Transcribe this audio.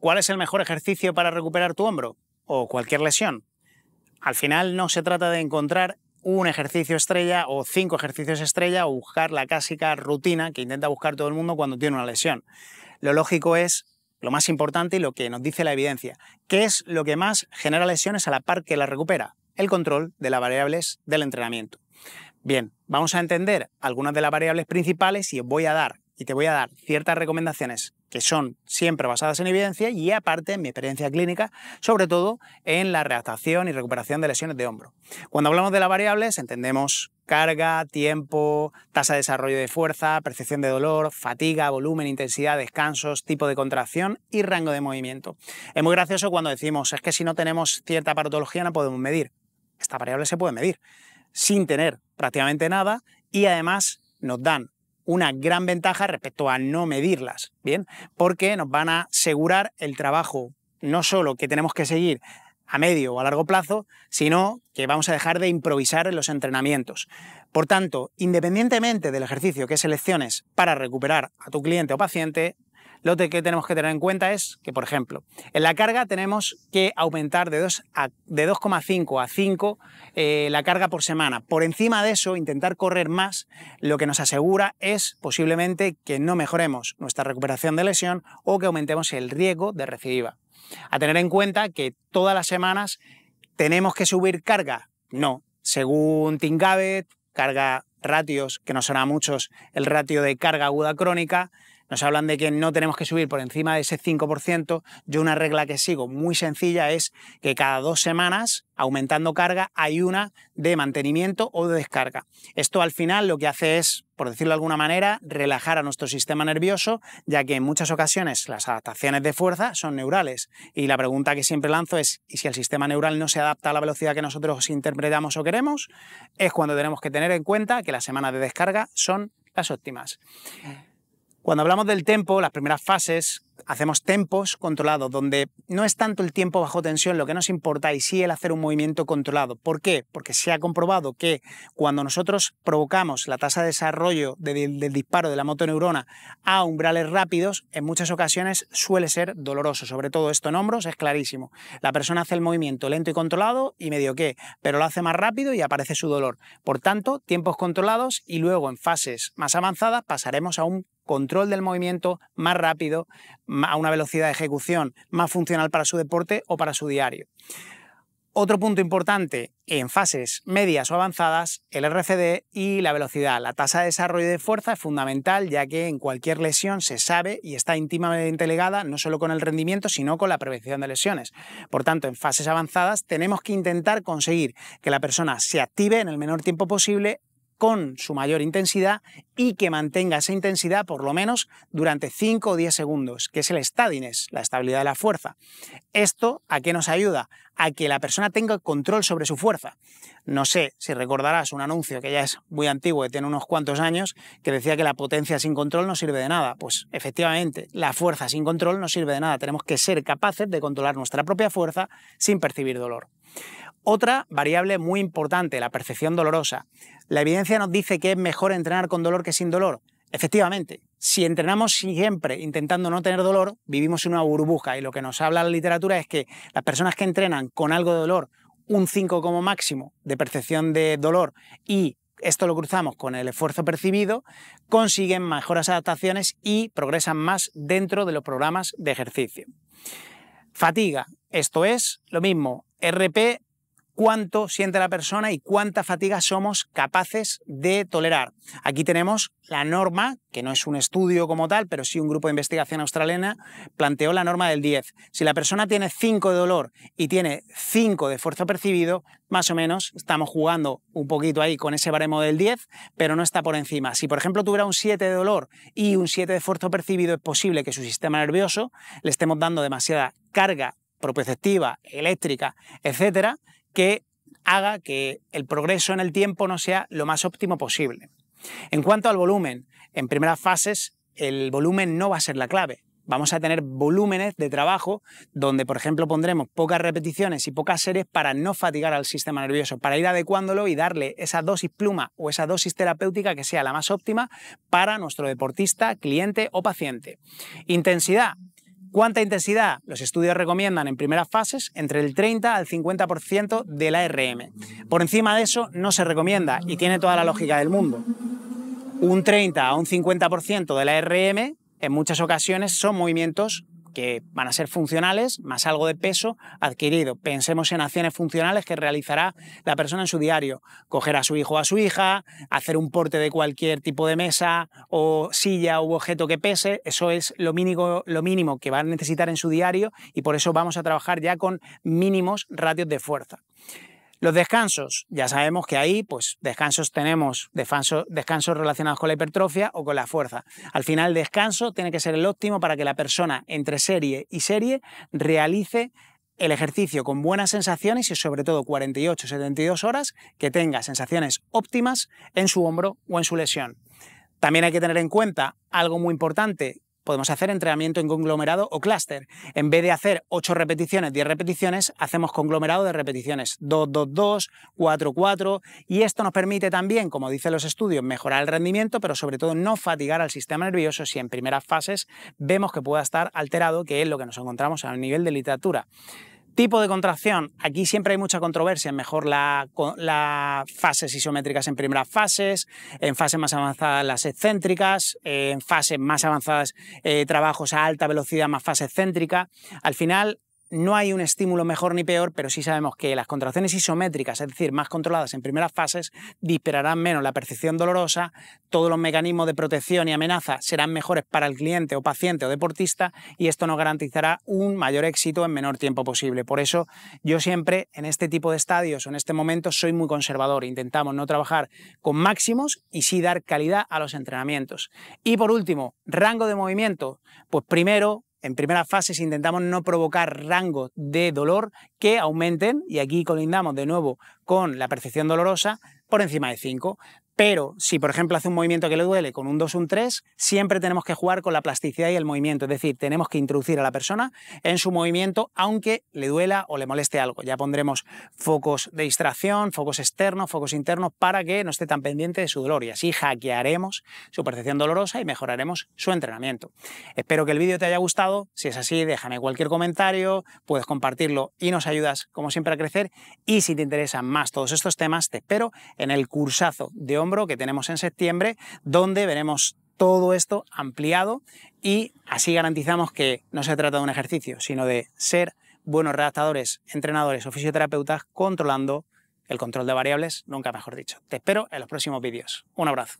¿Cuál es el mejor ejercicio para recuperar tu hombro o cualquier lesión? Al final no se trata de encontrar un ejercicio estrella o 5 ejercicios estrella o buscar la clásica rutina que intenta buscar todo el mundo cuando tiene una lesión. Lo lógico es lo más importante y lo que nos dice la evidencia. ¿Qué es lo que más genera lesiones a la par que las recupera? El control de las variables del entrenamiento. Bien, vamos a entender algunas de las variables principales y te voy a dar ciertas recomendaciones que son siempre basadas en evidencia y aparte en mi experiencia clínica, sobre todo en la readaptación y recuperación de lesiones de hombro. Cuando hablamos de las variables entendemos carga, tiempo, tasa de desarrollo de fuerza, percepción de dolor, fatiga, volumen, intensidad, descansos, tipo de contracción y rango de movimiento. Es muy gracioso cuando decimos, es que si no tenemos cierta patología no podemos medir. Esta variable se puede medir sin tener prácticamente nada y además nos dan una gran ventaja respecto a no medirlas, ¿bien? Porque nos van a asegurar el trabajo no solo que tenemos que seguir a medio o a largo plazo, sino que vamos a dejar de improvisar en los entrenamientos. Por tanto, independientemente del ejercicio que selecciones para recuperar a tu cliente o paciente, lo que tenemos que tener en cuenta es que, por ejemplo, en la carga tenemos que aumentar de 2,5 a 5 la carga por semana. Por encima de eso, intentar correr más, lo que nos asegura es posiblemente que no mejoremos nuestra recuperación de lesión o que aumentemos el riesgo de recidiva. A tener en cuenta que todas las semanas tenemos que subir carga. No, según Tim Gabbett, carga ratios, que nos suena a muchos, el ratio de carga aguda crónica, nos hablan de que no tenemos que subir por encima de ese 5%. Yo una regla que sigo muy sencilla es que cada 2 semanas, aumentando carga, hay una de mantenimiento o de descarga. Esto al final lo que hace es, por decirlo de alguna manera, relajar a nuestro sistema nervioso, ya que en muchas ocasiones las adaptaciones de fuerza son neurales. Y la pregunta que siempre lanzo es, ¿y si el sistema neural no se adapta a la velocidad que nosotros interpretamos o queremos? Es cuando tenemos que tener en cuenta que las semanas de descarga son las óptimas. Cuando hablamos del tempo, las primeras fases, hacemos tempos controlados, donde no es tanto el tiempo bajo tensión lo que nos importa y sí el hacer un movimiento controlado. ¿Por qué? Porque se ha comprobado que cuando nosotros provocamos la tasa de desarrollo del disparo de la motoneurona a umbrales rápidos, en muchas ocasiones suele ser doloroso. Sobre todo esto en hombros es clarísimo. La persona hace el movimiento lento y controlado y medio que, pero lo hace más rápido y aparece su dolor. Por tanto, tiempos controlados y luego en fases más avanzadas pasaremos a un control del movimiento más rápido, a una velocidad de ejecución más funcional para su deporte o para su diario. Otro punto importante en fases medias o avanzadas, el RCD y la velocidad. La tasa de desarrollo de fuerza es fundamental, ya que en cualquier lesión se sabe y está íntimamente ligada no solo con el rendimiento, sino con la prevención de lesiones. Por tanto, en fases avanzadas tenemos que intentar conseguir que la persona se active en el menor tiempo posible con su mayor intensidad y que mantenga esa intensidad por lo menos durante 5 o 10 segundos, que es el steadiness, la estabilidad de la fuerza. ¿Esto a qué nos ayuda? A que la persona tenga control sobre su fuerza. No sé si recordarás un anuncio que ya es muy antiguo, que tiene unos cuantos años, que decía que la potencia sin control no sirve de nada. Pues efectivamente, la fuerza sin control no sirve de nada. Tenemos que ser capaces de controlar nuestra propia fuerza sin percibir dolor. Otra variable muy importante, la percepción dolorosa. La evidencia nos dice que es mejor entrenar con dolor que sin dolor. Efectivamente, si entrenamos siempre intentando no tener dolor, vivimos en una burbuja y lo que nos habla la literatura es que las personas que entrenan con algo de dolor, un 5 como máximo de percepción de dolor y esto lo cruzamos con el esfuerzo percibido, consiguen mejores adaptaciones y progresan más dentro de los programas de ejercicio. Fatiga, esto es lo mismo, RP, cuánto siente la persona y cuánta fatiga somos capaces de tolerar. Aquí tenemos la norma, que no es un estudio como tal, pero sí un grupo de investigación australiana, planteó la norma del 10. Si la persona tiene 5 de dolor y tiene 5 de esfuerzo percibido, más o menos estamos jugando un poquito ahí con ese baremo del 10, pero no está por encima. Si por ejemplo tuviera un 7 de dolor y un 7 de esfuerzo percibido, es posible que su sistema nervioso le estemos dando demasiada carga propioceptiva, eléctrica, etcétera, que haga que el progreso en el tiempo no sea lo más óptimo posible. En cuanto al volumen, en primeras fases el volumen no va a ser la clave. Vamos a tener volúmenes de trabajo donde, por ejemplo, pondremos pocas repeticiones y pocas series para no fatigar al sistema nervioso, para ir adecuándolo y darle esa dosis pluma o esa dosis terapéutica que sea la más óptima para nuestro deportista, cliente o paciente. Intensidad. ¿Cuánta intensidad? Los estudios recomiendan en primeras fases entre el 30 al 50% del ARM. Por encima de eso no se recomienda y tiene toda la lógica del mundo. Un 30 a un 50% del ARM en muchas ocasiones son movimientos que van a ser funcionales más algo de peso adquirido. Pensemos en acciones funcionales que realizará la persona en su diario. Coger a su hijo o a su hija, hacer un porte de cualquier tipo de mesa o silla u objeto que pese, eso es lo mínimo que va a necesitar en su diario y por eso vamos a trabajar ya con mínimos ratios de fuerza. Los descansos, ya sabemos que ahí pues descansos tenemos descansos relacionados con la hipertrofia o con la fuerza. Al final el descanso tiene que ser el óptimo para que la persona entre serie y serie realice el ejercicio con buenas sensaciones y sobre todo 48-72 horas que tenga sensaciones óptimas en su hombro o en su lesión. También hay que tener en cuenta algo muy importante. Podemos hacer entrenamiento en conglomerado o clúster. En vez de hacer 8 repeticiones, 10 repeticiones, hacemos conglomerado de repeticiones 2-2-2, 4-4 y esto nos permite también, como dicen los estudios, mejorar el rendimiento, pero sobre todo no fatigar al sistema nervioso si en primeras fases vemos que pueda estar alterado, que es lo que nos encontramos a nivel de literatura. Tipo de contracción, aquí siempre hay mucha controversia, mejor las fases isométricas en primeras fases, en fases más avanzadas las excéntricas, en fases más avanzadas trabajos a alta velocidad más fase excéntrica. Al final no hay un estímulo mejor ni peor, pero sí sabemos que las contracciones isométricas, es decir, más controladas en primeras fases, dispararán menos la percepción dolorosa, todos los mecanismos de protección y amenaza serán mejores para el cliente o paciente o deportista y esto nos garantizará un mayor éxito en menor tiempo posible. Por eso yo siempre en este tipo de estadios o en este momento soy muy conservador, intentamos no trabajar con máximos y sí dar calidad a los entrenamientos. Y por último, rango de movimiento, pues primero, en primeras fases intentamos no provocar rangos de dolor que aumenten, y aquí colindamos de nuevo con la percepción dolorosa, por encima de 5. Pero si, por ejemplo, hace un movimiento que le duele con un 2 o un 3, siempre tenemos que jugar con la plasticidad y el movimiento. Es decir, tenemos que introducir a la persona en su movimiento aunque le duela o le moleste algo. Ya pondremos focos de distracción, focos externos, focos internos para que no esté tan pendiente de su dolor y así hackearemos su percepción dolorosa y mejoraremos su entrenamiento. Espero que el vídeo te haya gustado. Si es así, déjame cualquier comentario, puedes compartirlo y nos ayudas, como siempre, a crecer. Y si te interesan más todos estos temas, te espero en el cursazo de hombro que tenemos en septiembre, donde veremos todo esto ampliado y así garantizamos que no se trata de un ejercicio, sino de ser buenos redactadores, entrenadores o fisioterapeutas controlando el control de variables, nunca mejor dicho. Te espero en los próximos vídeos. Un abrazo.